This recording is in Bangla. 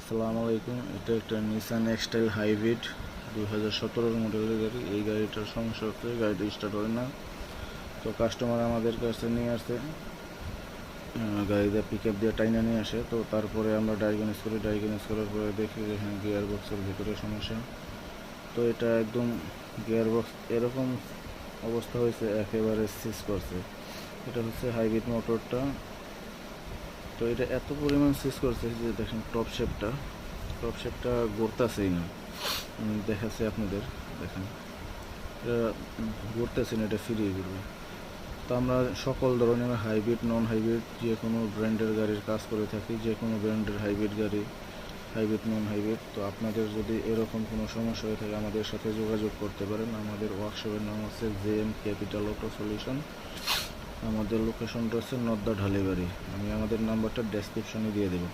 আসসালামু আলাইকুম। এটা একটা নিসান এক্সটাইল হাইব্রিড 2017 মডেলের গাড়ি। এই গাড়িটার সমস্যা হচ্ছে গাড়িটা স্টার্ট হয় না। তো কাস্টমার আমাদের কাছে নিয়ে আসে, গাড়িটা পিক আপ দিয়ে টাইনা নিয়ে আসে। তো তারপরে আমরা ডায়াগনোস করার পরে দেখি যে হ্যাঁ, গিয়ার বক্সের ভিতরে সমস্যা। তো এটা একদম গিয়ার বক্স এরকম অবস্থা হয়েছে, একেবারে সিজ করছে। এটা হচ্ছে হাইব্রিড মোটরটা। তো এটা এত পরিমাণ সিজ করছে যে দেখেন টপ শেপটা ঘুরতেছেই না। দেখাচ্ছে আপনাদের, দেখেন এটা ঘুরতেছে না, এটা ফিরিয়ে ঘুরবে। তো আমরা সকল ধরনের হাইব্রিড নন হাইব্রিড যে কোনো ব্র্যান্ডের গাড়ির কাজ করে থাকি, যে কোনো ব্র্যান্ডের হাইব্রিড গাড়ি, হাইব্রিড নন হাইব্রিড। তো আপনাদের যদি এরকম কোনো সমস্যা হয়ে থাকে আমাদের সাথে যোগাযোগ করতে পারেন। আমাদের ওয়ার্কশপের নাম হচ্ছে JM ক্যাপিটাল অটো সলিউশন। আমাদের লোকেশনটা হচ্ছে নদ্দা ঢালিবাড়ি। আমি আমাদের নাম্বারটা ডেসক্রিপশনে দিয়ে দেবো।